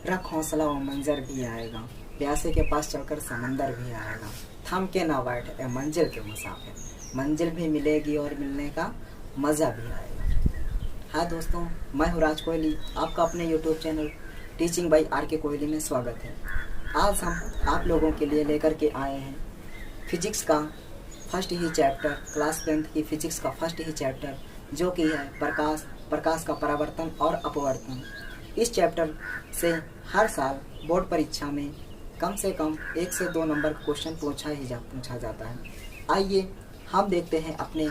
रख हौसला वो मंजर भी आएगा, प्यासे के पास चलकर समंदर भी आएगा, थम के ना बैठ ए मंजिल के मुसाफिर, मंजिल भी मिलेगी और मिलने का मज़ा भी आएगा। हाँ दोस्तों, मैं हूँ राज कोहली, आपका अपने YouTube channel teaching by R K Kohli में स्वागत है। आज हम आप लोगों के लिए लेकर के आए हैं फिजिक्स का फर्स्ट ही चैप्टर, क्लास 10th की फिजिक्स का फर्स्ट ही चैप्टर, जो कि है प्रकाश का परावर्तन और अपवर्तन। इस चैप्टर से हर साल बोर्ड परीक्षा में कम से कम 1 से 2 नंबर का क्वेश्चन पूछा जाता है। आइए हम देखते हैं अपने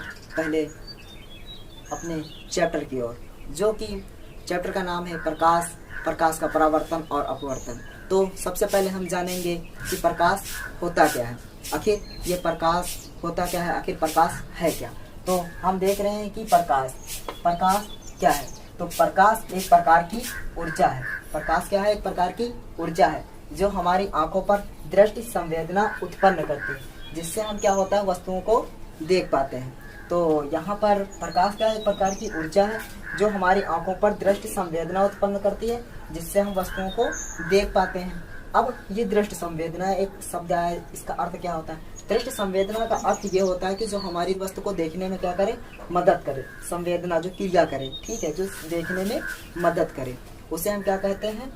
चैप्टर की ओर, जो कि चैप्टर का नाम है प्रकाश का परावर्तन और अपवर्तन। तो सबसे पहले हम जानेंगे कि प्रकाश होता क्या है, आखिर ये प्रकाश होता क्या है, आखिर प्रकाश है क्या। तो हम देख रहे हैं कि प्रकाश क्या है। तो प्रकाश एक प्रकार की ऊर्जा है। प्रकाश क्या है? एक प्रकार की ऊर्जा है जो हमारी आंखों पर दृष्टि संवेदना उत्पन्न करती है, जिससे हम क्या होता है वस्तुओं को देख पाते हैं। तो यहाँ पर प्रकाश क्या है? एक प्रकार की ऊर्जा है जो हमारी आंखों पर दृष्टि संवेदना उत्पन्न करती है, जिससे हम वस्तुओं को देख पाते हैं। अब ये दृष्टि संवेदना एक शब्द है, इसका अर्थ क्या होता है? दृष्टि संवेदना का अर्थ ये होता है कि जो हमारी वस्तु को देखने में क्या करे, मदद करे। संवेदना जो क्रिया करे, ठीक है, जो देखने में मदद करे, उसे हम क्या कहते हैं?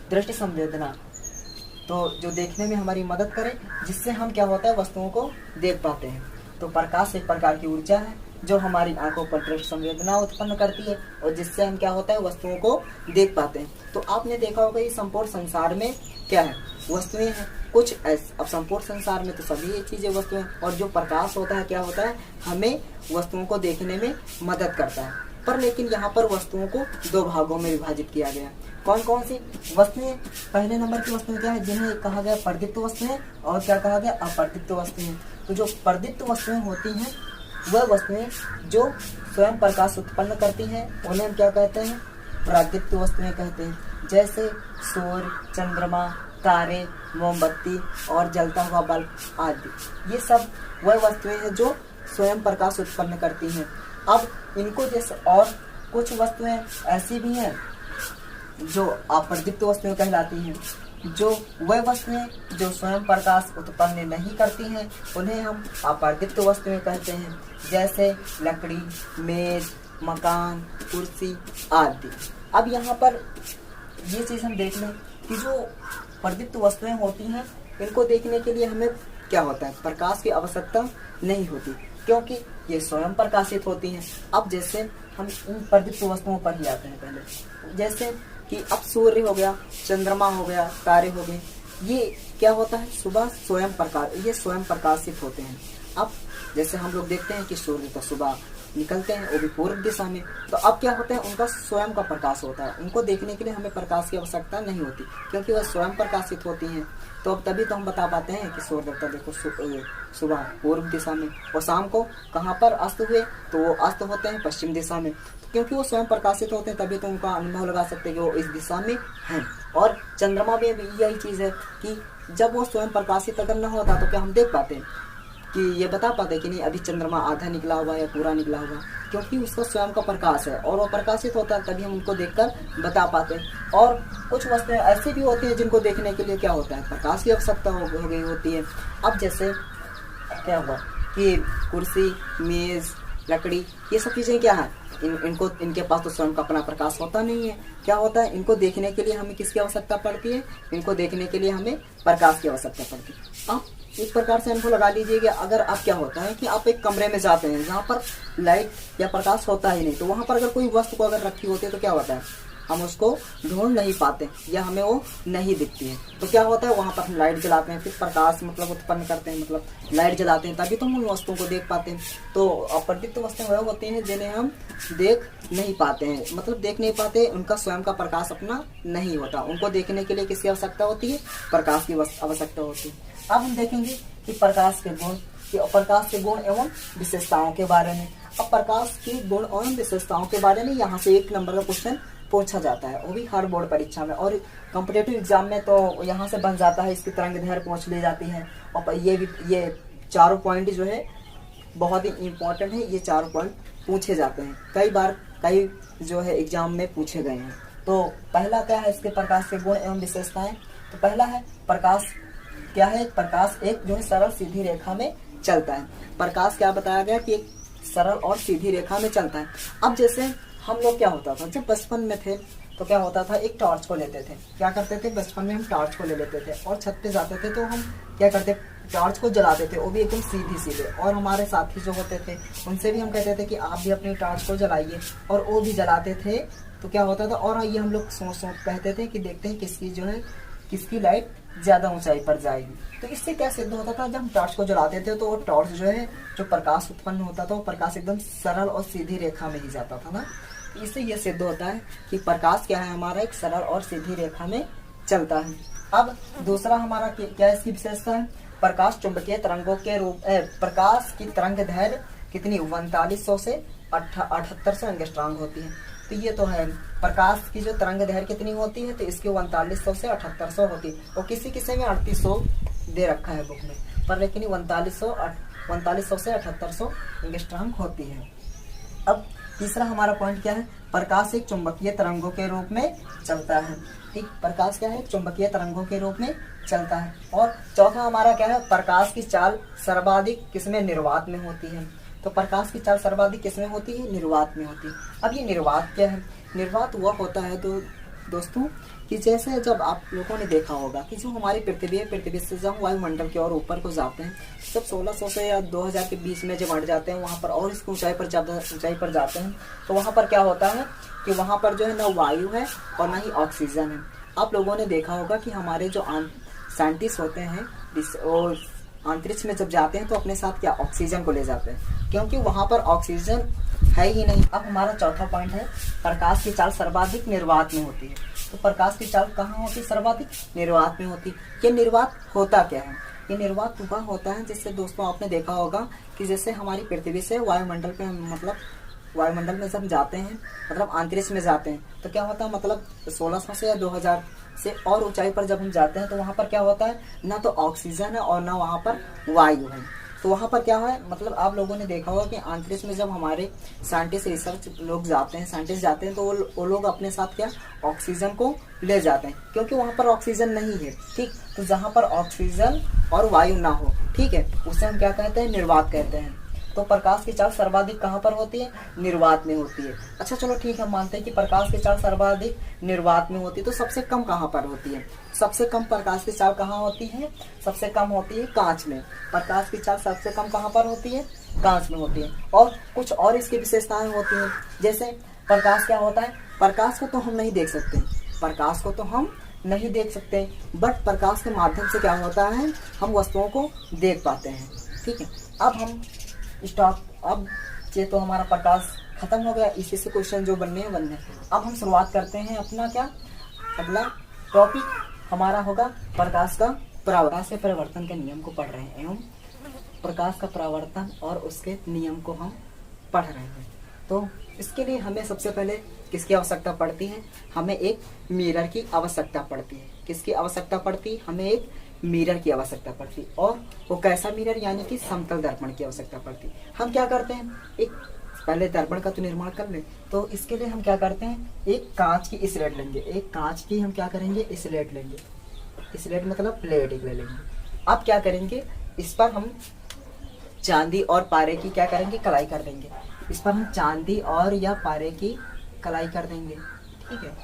दृष्टि संवेदना। तो जो देखने में हमारी मदद करे, जिससे हम क्या होता है वस्तुओं को देख पाते हैं। तो प्रकाश एक प्रकार की ऊर्जा है जो हमारी आंखों पर दृष्टि संवेदना उत्पन्न करती है और जिससे हम क्या होता है वस्तुओं को देख पाते हैं। तो आपने देखा होगा ये संपूर्ण संसार में क्या है, वस्तुएं हैं कुछ अब संपूर्ण संसार में तो सभी ये चीजें वस्तुएं, और जो प्रकाश होता है क्या होता है, हमें वस्तुओं को देखने में मदद करता है। पर लेकिन यहाँ पर वस्तुओं को 2 भागों में विभाजित किया गया। कौन कौन सी वस्तुएं? पहले नंबर की वस्तुएं क्या है, जिन्हें कहा गया प्रदीप्त वस्तुएं, और क्या कहा गया, अप्रदीप्त वस्तुएं। तो जो प्रदीप्त वस्तुएं होती हैं वह वस्तुएं जो स्वयं प्रकाश उत्पन्न करती हैं, उन्हें हम क्या कहते हैं? प्रादीप्त वस्तुएं कहते हैं। जैसे सूर्य, चंद्रमा, तारे, मोमबत्ती और जलता हुआ बल्ब आदि, ये सब वह वस्तुएं हैं जो स्वयं प्रकाश उत्पन्न करती हैं। अब इनको जैसे और कुछ वस्तुएं ऐसी भी हैं जो अप्रदीप्त वस्तुएं कहलाती हैं। जो वह वस्तुएं जो स्वयं प्रकाश उत्पन्न नहीं करती हैं, उन्हें हम अप्रदीप्त वस्तुएं कहते हैं। जैसे लकड़ी, मेज, मकान, कुर्सी आदि। अब यहाँ पर ये चीज हम देख लें कि जो प्रदीप्त वस्तुएं होती हैं, इनको देखने के लिए हमें क्या होता है, प्रकाश की आवश्यकता नहीं होती, क्योंकि ये स्वयं प्रकाशित होती हैं। अब जैसे हम इन प्रदीप्त वस्तुओं पर ही आते हैं पहले, जैसे कि अब सूर्य हो गया, चंद्रमा हो गया, तारे हो गए, ये क्या होता है, सुबह ये स्वयं प्रकाशित होते हैं। अब जैसे हम लोग देखते हैं कि सूर्य तो सुबह निकलते हैं, वो भी पूर्व दिशा में, तो अब क्या होता है, उनका स्वयं का प्रकाश होता है। उनको देखने के लिए हमें प्रकाश की आवश्यकता नहीं होती, क्योंकि वह स्वयं प्रकाशित होती हैं। तो अब तभी तो हम बता पाते हैं कि सूर्य देवता देखो सुबह पूर्व दिशा में, और शाम को कहाँ पर अस्त हुए, तो वो अस्त होते हैं पश्चिम दिशा में। क्योंकि वो स्वयं प्रकाशित होते हैं, तभी तो उनका अनुभव लगा सकते हैं कि वो इस दिशा में हैं। और चंद्रमा में भी यही चीज़ है कि जब वो स्वयं प्रकाशित अगर न होता तो क्या हम देख पाते कि ये बता पाते कि नहीं अभी चंद्रमा आधा निकला हुआ या पूरा निकला हुआ, क्योंकि उसका स्वयं का प्रकाश है और वो प्रकाशित होता है, तभी हम उनको देखकर बता पाते हैं। और कुछ वस्तुएं ऐसी भी होती हैं जिनको देखने के लिए क्या होता है, प्रकाश की आवश्यकता हो गई होती है। अब जैसे क्या हुआ कि कुर्सी, मेज, लकड़ी, ये सब चीज़ें क्या है, इनके पास तो स्वयं का अपना प्रकाश होता नहीं है। क्या होता है, इनको देखने के लिए हमें किसकी आवश्यकता पड़ती है, इनको देखने के लिए हमें प्रकाश की आवश्यकता पड़ती है। अब इस प्रकार से अनुभव लगा लीजिए कि अगर आप क्या होता है कि आप एक कमरे में जाते हैं जहाँ पर लाइट या प्रकाश होता ही नहीं, तो वहाँ पर अगर कोई वस्तु को अगर रखी होती है तो क्या होता है, हम उसको ढूंढ नहीं पाते या हमें वो नहीं दिखती है। तो क्या होता है, वहाँ पर हम लाइट जलाते हैं, फिर प्रकाश मतलब उत्पन्न करते हैं, मतलब लाइट जलाते हैं, तभी तो हम उन वस्तुओं को देख पाते हैं। तो अप्रदीप्त वस्तुएं वह होती हैं जिन्हें हम देख नहीं पाते हैं, मतलब देख नहीं पाते, उनका स्वयं का प्रकाश अपना नहीं होता। उनको देखने के लिए किसकी आवश्यकता होती है, प्रकाश की आवश्यकता होती है। अब हम देखेंगे कि प्रकाश के गुण एवं विशेषताओं के बारे में। अब प्रकाश की गुण एवं विशेषताओं के बारे में यहाँ से 1 नंबर का क्वेश्चन पूछा जाता है, वो भी हर बोर्ड परीक्षा में, और कॉम्पिटेटिव एग्जाम में तो यहाँ से बन जाता है, इसकी तरंग दैर्घ्य पूछ ली जाती है। और ये चारों पॉइंट जो है बहुत ही इम्पोर्टेंट है, ये 4 पॉइंट पूछे जाते हैं, कई बार कई जो है एग्जाम में पूछे गए हैं। तो पहला क्या है इसके प्रकाश के गुण एवं विशेषताएं। तो पहला है प्रकाश क्या है, प्रकाश एक जो है सरल सीधी रेखा में चलता है। प्रकाश क्या बताया गया कि एक सरल और सीधी रेखा में चलता है। अब जैसे हम लोग क्या होता था जब बचपन में थे तो क्या होता था, एक टॉर्च को लेते थे, क्या करते थे बचपन में हम टॉर्च को ले लेते थे और छत पे जाते थे तो हम क्या करते टॉर्च को जलाते थे, वो भी एकदम सीधी सीधे। और हमारे साथी जो होते थे उनसे भी हम कहते थे कि आप भी अपनी टॉर्च को जलाइए, और वो भी जलाते थे। तो क्या होता था, और ये हम लोग सोच कहते थे कि देखते हैं किसकी जो है किसकी लाइट ज्यादा ऊंचाई पर जाएगी। तो इससे क्या सिद्ध होता था, जब हम टॉर्च को जलाते थे तो वो टॉर्च जो है जो प्रकाश उत्पन्न होता था वो प्रकाश एकदम सरल और सीधी रेखा में ही जाता था ना। इससे यह सिद्ध होता है कि प्रकाश क्या है हमारा एक सरल और सीधी रेखा में चलता है। अब दूसरा हमारा क्या इसकी विशेषता है, प्रकाश चुंबकीय तरंगों के रूप प्रकाश की तरंग दैर्घ्य कितनी 3900 से 7800 एंगस्ट्रॉम होती है। तो ये तो है प्रकाश की जो तरंग दैर्घ्य कितनी होती है, तो इसकी 3900 से 7800 होती है। और किसी किसी में 3800 दे रखा है बुक में, पर लेकिन 3900 से 7800 एंगस्ट्रॉम होती है। अब तीसरा हमारा पॉइंट क्या है, प्रकाश एक चुंबकीय तरंगों के रूप में चलता है। ठीक, प्रकाश क्या है चुंबकीय तरंगों के रूप में चलता है। और चौथा हमारा क्या है, प्रकाश की चाल सर्वाधिक किसमें निर्वात में होती है। तो प्रकाश की चाल सर्वाधिक किसमें होती है, निर्वात में होती है। अब ये निर्वात क्या है, निर्वात वह होता है तो दोस्तों कि जैसे जब आप लोगों ने देखा होगा कि जो हमारी पृथ्वी है, पृथ्वी से जब वायुमंडल की ओर ऊपर को जाते हैं, जब 1600 से या 2000 के बीच में जब बढ़ जाते हैं वहाँ पर और इसकी ऊंचाई पर ज़्यादा ऊंचाई पर जाते हैं, तो वहाँ पर क्या होता है कि वहाँ पर जो है ना वायु है और ना ही ऑक्सीजन है। आप लोगों ने देखा होगा कि हमारे जो साइंटिस्ट होते हैं और अंतरिक्ष में जब जाते हैं तो अपने साथ क्या ऑक्सीजन को ले जाते हैं, क्योंकि वहाँ पर ऑक्सीजन है ही नहीं। अब हमारा चौथा पॉइंट है, प्रकाश की चाल सर्वाधिक निर्वात में होती है। तो प्रकाश की चाल कहाँ होती है, सर्वाधिक निर्वात में होती है। ये निर्वात होता क्या है, ये निर्वात वह होता है जिससे दोस्तों आपने देखा होगा कि जैसे हमारी पृथ्वी से वायुमंडल पे मतलब वायुमंडल में जब जाते हैं मतलब अंतरिक्ष में जाते हैं तो क्या होता है, मतलब 1600 से या 2000 से और ऊंचाई पर जब हम जाते हैं तो वहाँ पर क्या होता है, ना तो ऑक्सीजन है और ना वहाँ पर वायु है। तो वहाँ पर क्या है, मतलब आप लोगों ने देखा होगा कि अंतरिक्ष में जब हमारे साइंटिस्ट रिसर्च लोग जाते हैं, साइंटिस्ट जाते हैं, तो वो लोग अपने साथ क्या ऑक्सीजन को ले जाते हैं, क्योंकि वहाँ पर ऑक्सीजन नहीं है। ठीक, तो जहाँ पर ऑक्सीजन और वायु ना हो, ठीक है, उसे हम क्या कहते हैं, निर्वात कहते हैं। तो प्रकाश की चाल सर्वाधिक कहाँ पर होती है, निर्वात में होती है। अच्छा चलो ठीक है, मानते हैं कि प्रकाश की चाल सर्वाधिक निर्वात में होती है, तो सबसे कम कहाँ पर होती है, सबसे कम प्रकाश की चाल कहाँ होती है, सबसे कम होती है कांच में। प्रकाश की चाल सबसे कम कहाँ पर होती है, कांच में होती है। और कुछ और इसकी विशेषताएं होती हैं, जैसे प्रकाश क्या होता है, प्रकाश को तो हम नहीं देख सकते, प्रकाश को तो हम नहीं देख सकते, बट प्रकाश के माध्यम से क्या होता है, हम वस्तुओं को देख पाते हैं। ठीक है, अब हम स्टॉप, अब ये तो हमारा प्रकाश खत्म हो गया, इसी से क्वेश्चन जो बनने हैं। अब हम शुरुआत करते हैं अपना क्या अगला टॉपिक हमारा होगा प्रकाश का प्रकाश से परिवर्तन के नियम को पढ़ रहे हैं, एवं प्रकाश का परावर्तन और उसके नियम को हम पढ़ रहे हैं। तो इसके लिए हमें सबसे पहले किसकी आवश्यकता पड़ती है, हमें एक मिरर की आवश्यकता पड़ती है। किसकी आवश्यकता पड़ती है, हमें एक मिरर की आवश्यकता पड़ती है। और वो कैसा मिरर, यानी कि समतल दर्पण की आवश्यकता पड़ती है। हम क्या करते हैं, एक पहले दर्पण का तो निर्माण कर ले, तो इसके लिए हम क्या करते हैं, एक कांच की स्लेट लेंगे, एक कांच की हम क्या करेंगे, स्लेट लेंगे, स्लेट मतलब प्लेट एक ले लेंगे। अब क्या करेंगे, इस पर हम चांदी और पारे की क्या करेंगे, कलाई कर देंगे। इस पर हम चांदी और या पारे की कलाई कर देंगे। ठीक है,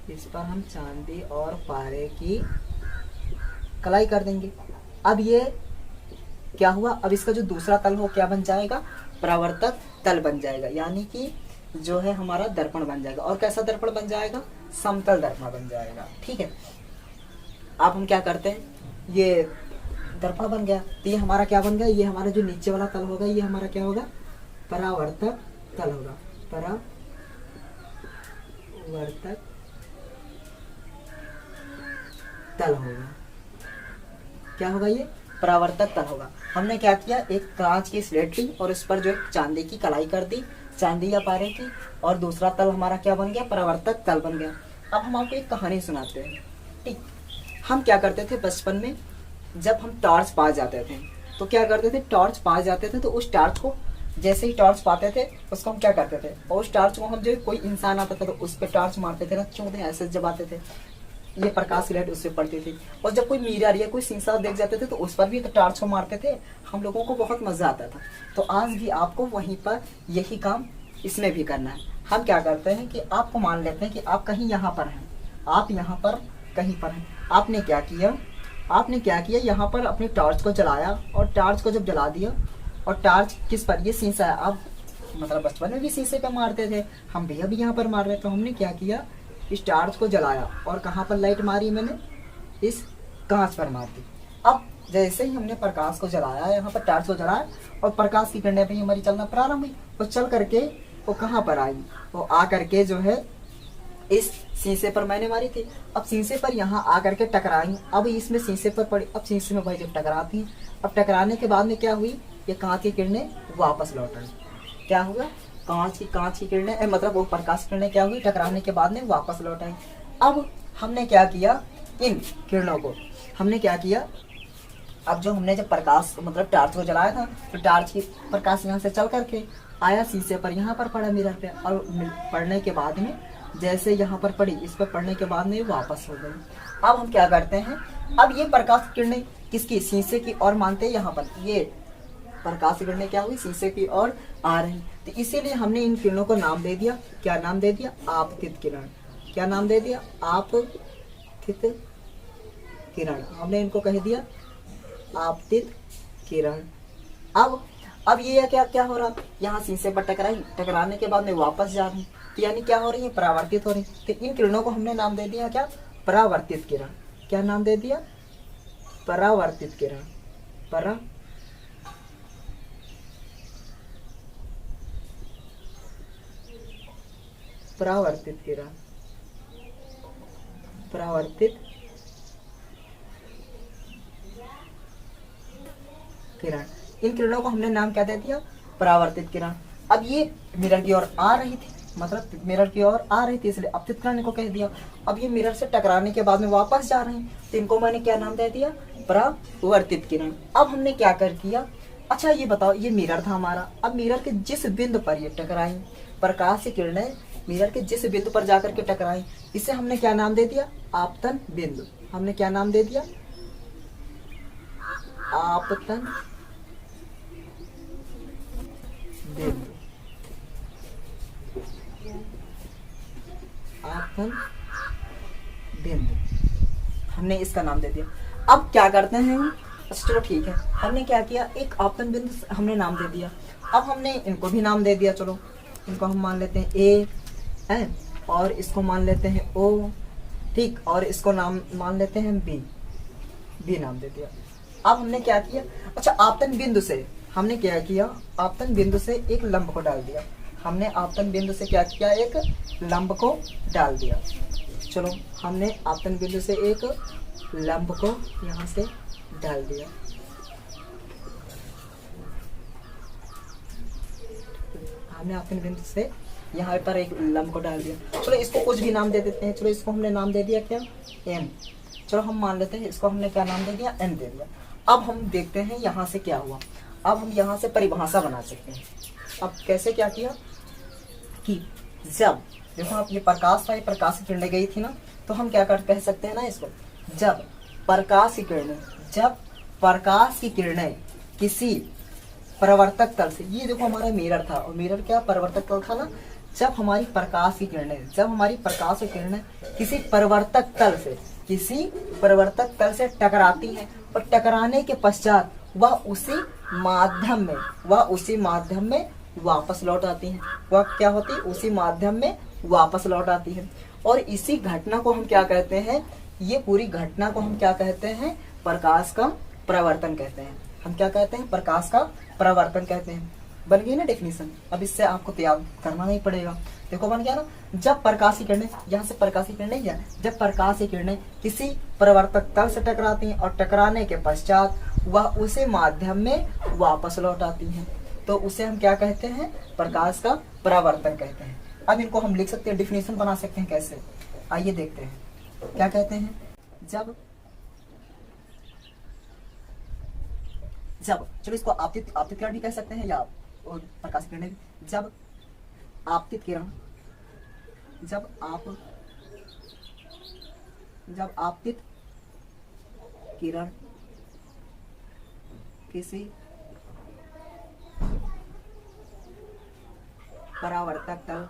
इस पर हम चांदी और पारे की कलाई कर देंगे। अब ये क्या हुआ, अब इसका जो दूसरा तल हो क्या बन जाएगा, परावर्तक तल बन जाएगा, यानी कि जो है हमारा दर्पण बन जाएगा। और कैसा दर्पण बन जाएगा, समतल दर्पण बन जाएगा। ठीक है, अब हम क्या करते हैं, ये दर्पण बन गया, तो ये हमारा क्या बन गया, ये हमारा जो नीचे वाला तल होगा ये हमारा क्या होगा, परावर्तक तल होगा, परावर्तक तल होगा। क्या होगा, ये परावर्तक तल होगा। हमने क्या किया, एक कांच की स्लेट ली और इस पर जो एक चांदी की कलाई कर दी, चांदी या पारे की, और दूसरा तल हमारा क्या बन गया, परावर्तक तल बन गया। अब हम आपको एक कहानी सुनाते हैं। ठीक, हम क्या करते थे बचपन में, जब हम टॉर्च पा जाते थे तो क्या करते थे, टॉर्च पा जाते थे तो उस टॉर्च को जैसे ही टॉर्च पाते थे उसको हम क्या करते थे, और उस टॉर्च को हम जो कोई इंसान आता था तो उस पर टॉर्च मारते थे ना, चौंधे ऐसे जबाते थे, ये प्रकाश की लाइट उस पर पड़ती थी। और जब कोई मिरर या कोई शीशा देख जाते थे तो उस पर भी तो टॉर्च को मारते थे, हम लोगों को बहुत मजा आता था। तो आज भी आपको वहीं पर यही काम इसमें भी करना है। हम क्या करते हैं कि आपको मान लेते हैं कि आप कहीं यहाँ पर हैं, आप यहाँ पर कहीं पर हैं, आपने क्या किया यहाँ पर अपनी टॉर्च को जलाया, और टॉर्च को जब जला दिया, और टॉर्च किस पर, ये शीशा है, आप मतलब बचपन में भी शीशे पे मारते थे, हम भी अभी यहाँ पर मार रहे थे। तो हमने क्या किया, इस टॉर्च को जलाया और कहाँ पर लाइट मारी मैंने, इस कांच पर मार दी। अब जैसे ही हमने प्रकाश को जलाया, यहाँ पर टॉर्च को जलाया और प्रकाश की किरणें भी हमारी चलना प्रारंभ हुई, और चल करके वो कहाँ पर आई, वो आ करके जो है इस शीशे पर मैंने मारी थी। अब शीशे पर यहाँ आ करके टकराई, अब इसमें शीशे पर पड़ी, अब शीशे में भाई जब टकराती हैं, अब टकराने के बाद में क्या हुई, ये कांच की किरणें वापस लौट आई। क्या हुआ, कांच की किरणें मतलब वो प्रकाश किरणें क्या हुई, टकराने के बाद में वापस लौट आई। अब हमने क्या किया, इन किरणों को हमने क्या किया, अब जो हमने जब प्रकाश मतलब टॉर्च को जलाया था, तो टॉर्च की प्रकाश यहाँ से चल करके आया शीशे पर, यहाँ पर पड़ा मिरर पे, और पड़ने के बाद में जैसे यहाँ पर पड़ी, इस पर पड़ने के बाद में वापस हो गई। अब हम क्या करते हैं, अब ये प्रकाश किरणें किसकी, शीशे की ओर मानते हैं, यहाँ पर ये प्रकाश की किरणें क्या हुई, शीशे की ओर आ रही, तो इसीलिए हमने इन किरणों को नाम दे दिया, क्या नाम दे दिया, आपतित किरण। क्या नाम दे दिया, आपतित किरण, हमने इनको कह दिया आपतित किरण। अब ये क्या क्या हो रहा, यहाँ शीशे पर टकराई, टकराने के बाद में वापस जा रही, तो यानी क्या हो रही है, परावर्तित हो रही। तो इन किरणों को हमने नाम दे दिया क्या, परावर्तित किरण। क्या नाम दे दिया, परावर्तित किरण, परावर्तित किरण, परावर्तित किरण। इन किरणों को हमने नाम क्या दे दिया, परावर्तित किरण। अब ये मिरर की ओर आ रही थी, मतलब मिरर की ओर आ रही थी, इसलिए अपतित किरण को कह दिया। अब ये मिरर से टकराने के बाद में वापस जा रहे हैं, तो इनको मैंने क्या नाम दे दिया, परावर्तित किरण। अब हमने क्या कर किया, अच्छा ये बताओ, ये मिरर था हमारा, अब मिरर के जिस बिंदु पर ये टकराई, प्रकाश की किरणें मिरर के जिस बिंदु पर जाकर के टकराई, इसे हमने क्या नाम दे दिया, आपतन बिंदु। हमने क्या नाम दे दिया, आपतन बिंदु, आपतन बिंदु, हमने इसका नाम दे दिया। अब क्या करते हैं, अच्छा चलो ठीक है, हमने क्या किया, एक आपतन बिंदु हमने नाम दे दिया। अब हमने इनको भी नाम दे दिया, चलो इनको हम मान लेते हैं ए है, और इसको मान लेते हैं ओ, ठीक, और इसको नाम मान लेते हैं बी नाम दे दिया। अब हमने क्या किया, अच्छा आपतन बिंदु से हमने क्या किया, आपतन बिंदु से एक लंब को डाल दिया। हमने आपतन बिंदु से क्या किया, एक लंब को डाल दिया। चलो हमने आपतन बिंदु से एक लंब को यहाँ से डाल दिया। हमने आपतन बिंदु से यहाँ पर एक लंब को डाल दिया। चलो इसको कुछ भी नाम दे देते हैं, चलो इसको हमने नाम दे दिया क्या, एम। चलो हम मान लेते हैं इसको हमने क्या नाम दे दिया, एम दे दिया। अब हम देखते हैं यहाँ से क्या हुआ, अब हम यहाँ से परिभाषा बना सकते हैं। अब कैसे क्या किया कि जब देखो आप ये प्रकाश था, ये प्रकाश की किरणें गई थी ना, तो हम क्या कह सकते हैं ना इसको, जब प्रकाश की किरणें किसी परावर्तक तल से, ये देखो हमारा मिरर था, और मिरर क्या परावर्तक तल था ना, जब हमारी प्रकाश की किरणें किसी परावर्तक तल से टकराती हैं, और टकराने के पश्चात वह उसी माध्यम में वापस लौट आती हैं। वह क्या होती है, उसी माध्यम में वापस लौट आती है। और इसी घटना को हम क्या कहते हैं, ये पूरी घटना को हम क्या कहते हैं, प्रकाश का परावर्तन कहते हैं। हम क्या कहते हैं, प्रकाश का परावर्तन कहते हैं। बन गई ना डेफिनेशन, अब इससे आपको तैयार करना नहीं पड़ेगा। देखो बन गया ना, जब प्रकाश की किरणें, यहाँ से प्रकाश की किरणें क्या, जब प्रकाश की किरणें किसी परावर्तक तल से टकराती हैं, और टकराने के पश्चात वह उसी माध्यम में वापस लौट आती हैं, तो उसे हम क्या कहते हैं, प्रकाश का परावर्तन कहते हैं। अब इनको हम लिख सकते हैं, डिफिनेशन बना सकते हैं, कैसे, आइए देखते हैं। क्या कहते हैं, जब चलो इसको आपतित किरण भी कह सकते हैं, या और प्रकाश किरणें जब आपतित किरण जब आपतित किरण किसी परावर्तक तल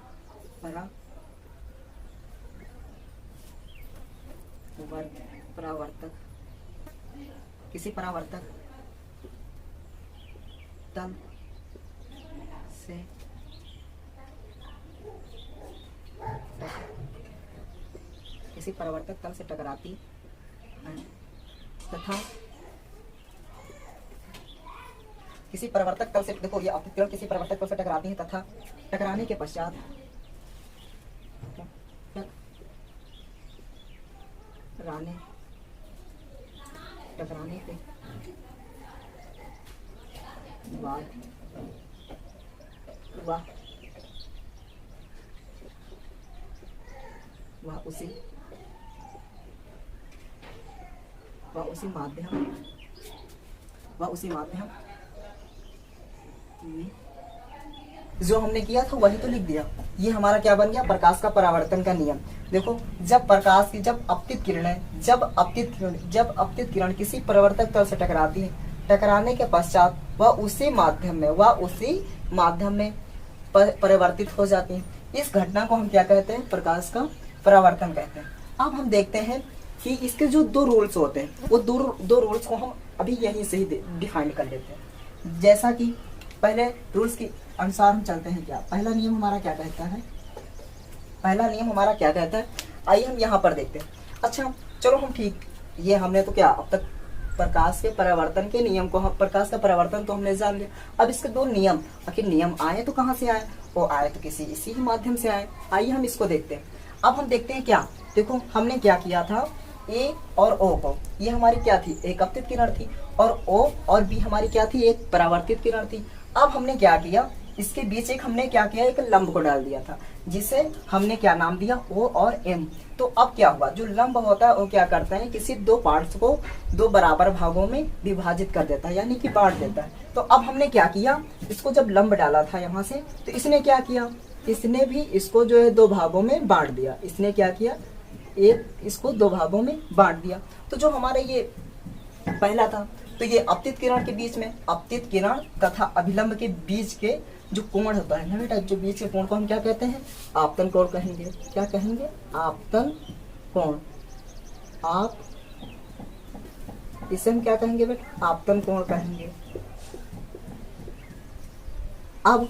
किसी परावर्तक तल से टकराती है तथा किसी परावर्तक तल से, देखो ये आपतित किरण किसी परावर्तक तल से टकराती है तथा टकराने के पश्चात टकराने के बाद वह उसी माध्यम में जो हमने किया था वही तो लिख दिया। ये हमारा क्या बन गया, प्रकाश का परावर्तन का नियम। देखो जब आपतित किरण किसी परावर्तक तल से टकराती है, टकराने के पश्चात वह उसी माध्यम में परिवर्तित हो जाती है। इस घटना को हम क्या कहते हैं, प्रकाश का परावर्तन कहते हैं। अब हम देखते हैं कि इसके जो दो रूल्स होते हैं, वो दो रूल्स को हम अभी यहीं से ही डिफाइन कर लेते हैं। जैसा कि पहले रूल्स के अनुसार हम चलते हैं। क्या पहला नियम हमारा क्या कहता है, आइए हम यहाँ पर देखते हैं। अच्छा चलो हम ठीक, ये हमने तो क्या अब तक प्रकाश के परावर्तन के नियम को, प्रकाश का परावर्तन तो हमने जान लिया। अब इसके दो नियम, आखिर नियम आए तो कहाँ से आए, वो आए तो किसी इसी ही माध्यम से आए। आइए हम इसको देखते हैं। अब हम देखते हैं क्या, देखो हमने क्या किया था, ए और ओ को, ये हमारी क्या थी, एक आपतित किरण थी, और ओ और बी हमारी क्या थी, एक परावर्तित किरण थी। अब हमने क्या किया, इसके बीच एक लंब को डाल दिया था, जिसे हमने क्या नाम दिया, ओ और एम। तो अब क्या हुआ, जो लंब होता है वो क्या करता है, किसी दो पार्ट्स को दो बराबर भागों में विभाजित कर देता है, यानी कि बांट देता है। तो अब हमने क्या किया, इसको जब लंब डाला था यहाँ से, तो इसने क्या किया, इसने भी इसको जो है दो भागों में बांट दिया। इसने क्या किया, इसको दो भागों में बांट दिया। तो जो हमारे ये पहला था, तो ये आपतित किरण के बीच में, आपतित किरण तथा अभिलंब के बीच के जो कोण होता है ना बेटा, जो बीच के कोण को हम क्या कहते हैं, आपतन कोण कहेंगे। क्या कहेंगे, आपतन कोण। आप इसे हम क्या कहेंगे बेटा, आपतन कोण कहेंगे। अब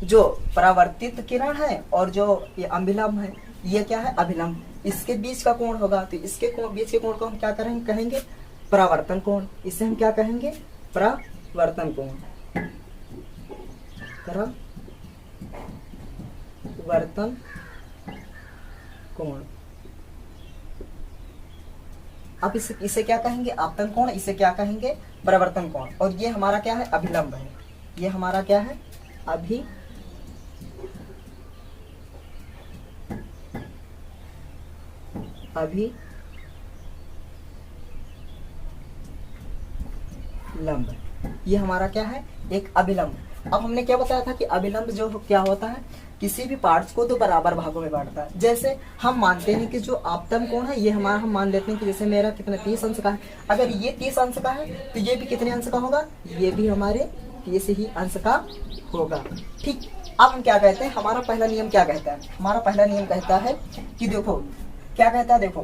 जो परावर्तित किरण है और जो ये अभिलंब है, ये क्या है, अभिलंब, इसके बीच का कोण होगा। तो इसके बीच के कोण को हम क्या कहेंगे, परावर्तन कोण। इसे हम क्या कहेंगे, परावर्तन कोण। परावर्तन कोण। अब इसे क्या कहेंगे, आपतन कोण, इसे क्या कहेंगे, परावर्तन कोण। और ये हमारा क्या है, अभिलंब है। ये हमारा क्या है, अभिलंब। ये हमारा क्या है, एक अभिलंब। अब हमने क्या बताया था कि अभिलंब जो क्या होता है, किसी भी पार्ट्स को दो बराबर भागों में बांटता है। जैसे हम मानते हैं कि जो आपतन कोण है, ये हमारा, हम मान लेते हैं कि जैसे मेरा कितना 30 अंश का है, अगर ये 30 अंश का है तो ये भी कितने अंश का होगा, ये भी हमारे 30 ही अंश का होगा। ठीक, अब हम क्या कहते हैं, हमारा पहला नियम क्या कहता है, हमारा पहला नियम कहता है कि देखो क्या कहता है, देखो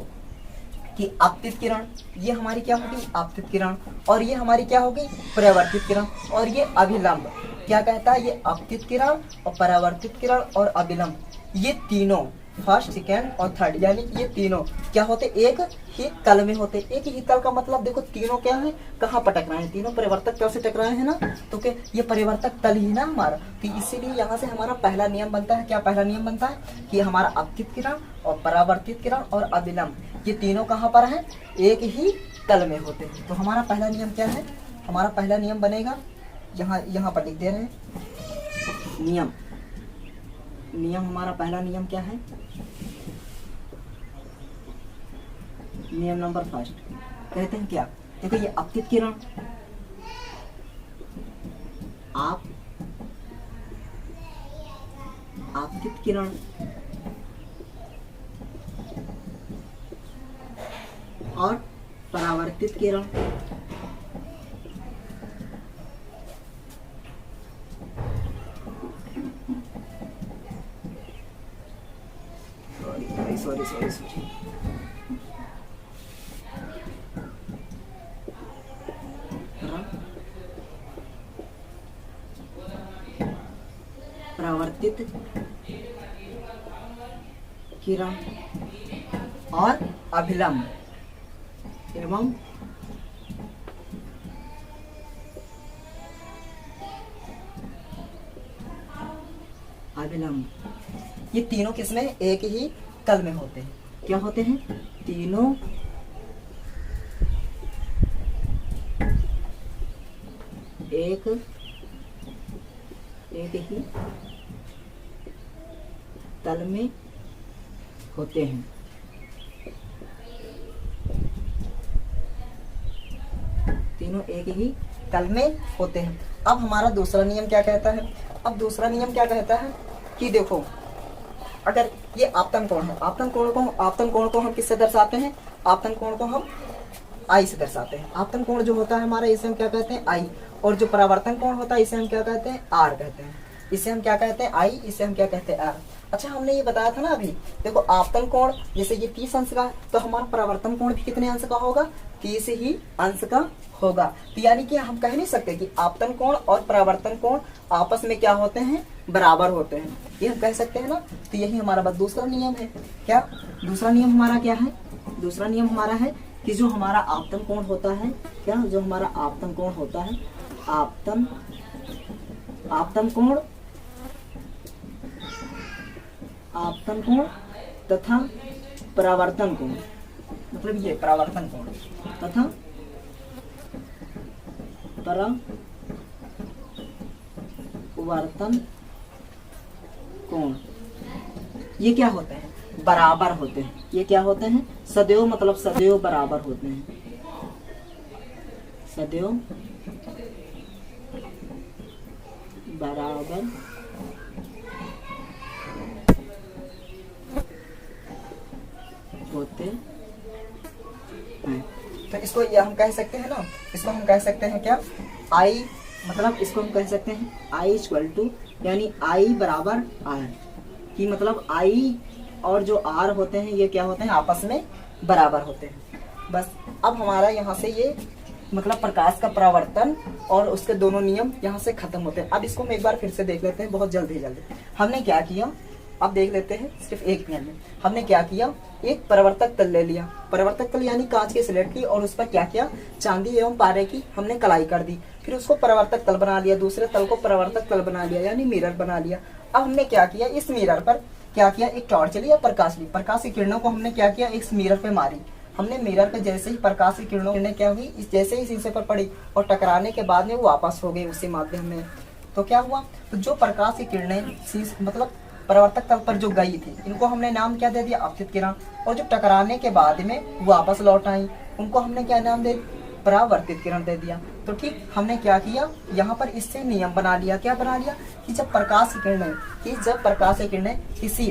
कि आपतित किरण, ये हमारी क्या होगी, आपतित किरण, और ये हमारी क्या होगी, परावर्तित किरण, और ये अभिलंब। क्या कहता है, ये आपतित किरण और परावर्तित किरण और अभिलंब, ये तीनों फर्स्ट, सेकेंड और थर्ड, यानी ये तीनों क्या होते, एक ही तल में होते। एक ही तल का मतलब देखो, तीनों क्या है, कहाँ पर टकराए, तीनों परिवर्तक तल से टकराए हैं ना, तो क्या ये परिवर्तक तल ही ना हमारा। तो इसीलिए यहाँ से हमारा पहला नियम बनता है, क्या पहला नियम बनता है, कि हमारा आपतित किरण और परावर्तित किरण और अभिलंब, ये तीनों कहाँ पर है, एक ही तल में होते हैं। तो हमारा पहला नियम क्या है, हमारा पहला नियम बनेगा, यहाँ पर लिख दे रहे हैं, नियम हमारा पहला नियम क्या है, नियम नंबर फर्स्ट कहते हैं क्या, देखो ये आपतित किरण, आपतित अपवर्तित किरण और परावर्तित किरण। सॉरी परावर्तित किरण और अभिलंब एवं अभिलंब, ये तीनों किसमें एक ही तल में होते हैं। क्या होते हैं? तीनों एक ही तल में होते हैं। तीनों एक ही तल में होते हैं। अब हमारा दूसरा नियम क्या कहता है? अब दूसरा नियम क्या कहता है कि देखो, अगर ये आपतन कोण है, आपतन कोण को हम किससे दर्शाते हैं? आपतन कोण को हम आई से दर्शाते हैं। आपतन कोण जो होता है हमारा, इसे हम क्या कहते हैं? आई। और जो परावर्तन कोण होता है इसे हम क्या कहते हैं? आर कहते हैं। इसे हम क्या कहते हैं? आई। इसे हम क्या कहते हैं? आर। अच्छा, हमने ये बताया था ना अभी, देखो आपतन कोण जैसे ये 30 अंश का, तो हमारा परावर्तन कोण भी कितने अंश का होगा? 30 ही अंश का होगा। तो यानी कि हम कह नहीं सकते कि आपतन कोण और परावर्तन कोण आपस में क्या होते हैं? बराबर होते हैं, ये हम कह सकते हैं ना। तो यही हमारा बस दूसरा नियम है। क्या दूसरा नियम हमारा क्या है? दूसरा नियम हमारा है कि जो हमारा आपतन कोण होता है, क्या जो हमारा आपतन कोण होता है, आपतन कोण तथा परावर्तन कोण, मतलब ये परावर्तन कोण तथा परावर्तन कोण, ये क्या होते हैं? बराबर होते हैं। ये क्या होते हैं? सदैव, मतलब सदैव बराबर होते हैं। सदैव बराबर होते हैं। तो इसको ये हम कह सकते हैं ना, इसको हम कह सकते हैं क्या? आई, मतलब इसको हम कह सकते हैं आई इक्वल टू, यानी आई बराबर आर, कि मतलब आई और जो आर होते हैं ये क्या होते हैं? आपस में बराबर होते हैं। बस अब हमारा यहाँ से ये मतलब प्रकाश का परावर्तन और उसके दोनों नियम यहाँ से खत्म होते हैं। अब इसको हम एक बार फिर से देख लेते हैं बहुत जल्दी। हमने क्या किया, अब देख लेते हैं सिर्फ एक मिनट में। हमने क्या किया, एक परावर्तक तल ले लिया। परावर्तक तल यानी कांच की स्लेट की, और उस पर क्या किया? चांदी एवं पारे की हमने कलाई कर दी। फिर उसको परावर्तक तल बना लिया, दूसरे तल को परावर्तक तल बना लिया, यानी मिरर बना लिया। अब हमने क्या किया, इस मिरर पर क्या किया? एक टॉर्च ली या प्रकाश ली। प्रकाश की किरणों को हमने क्या किया? इस मिरर पे मारी। हमने मिरर पे जैसे ही प्रकाश की किरणें क्या हुई, जैसे ही शीशे पर पड़ी और टकराने के बाद में वो वापस हो गई उसी माध्यम में। तो क्या हुआ? तो जो प्रकाश की किरणें मतलब परावर्तक तल पर जो गई थी, इनको हमने नाम क्या दे दिया? आपतित किरण। और जो टकराने के बाद में वापस लौट आई, उनको हमने क्या नाम दे दिया? परावर्तित किरण दे दिया। तो ठीक हमने क्या किया, यहाँ पर इससे नियम बना लिया। क्या बना लिया? कि जब प्रकाश की किरणें किसी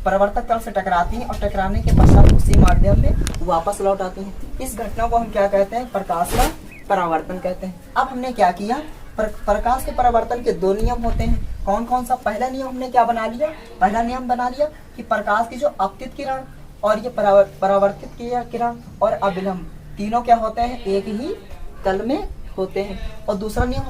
परावर्तक तल से टकराती हैं और टकराने के पश्चात उसी माध्यम में वापस लौट आती हैं, इस घटना को हम क्या कहते हैं? प्रकाश का परावर्तन कहते हैं। अब हमने क्या किया, प्रकाश के परावर्तन के दो नियम होते हैं। कौन कौन सा? पहला नियम हमने क्या बना लिया? पहला नियम बना लिया कि प्रकाश की जो आपतित किरण और ये परावर्तित किरण और अभिलंब तीनों क्या होते हैं? एक ही तल में होते हैं। और दूसरा नियम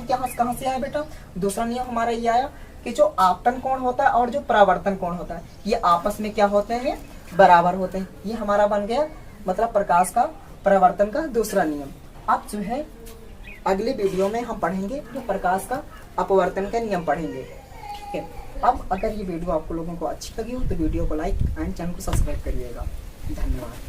कहाँ से आया बेटा? दूसरा नियम हमारा ये आया कि जो आपतन कोण होता है और जो परावर्तन कोण होता है ये आपस में क्या होते हैं? बराबर होते हैं। ये हमारा बन गया मतलब प्रकाश का परावर्तन का दूसरा नियम। अब जो है अगले वीडियो में हम पढ़ेंगे जो प्रकाश का अपवर्तन का नियम पढ़ेंगे। ठीक है। अब अगर ये वीडियो आपको लोगों को अच्छी लगी हो तो वीडियो को लाइक एंड चैनल को सब्सक्राइब करिएगा। धन्यवाद।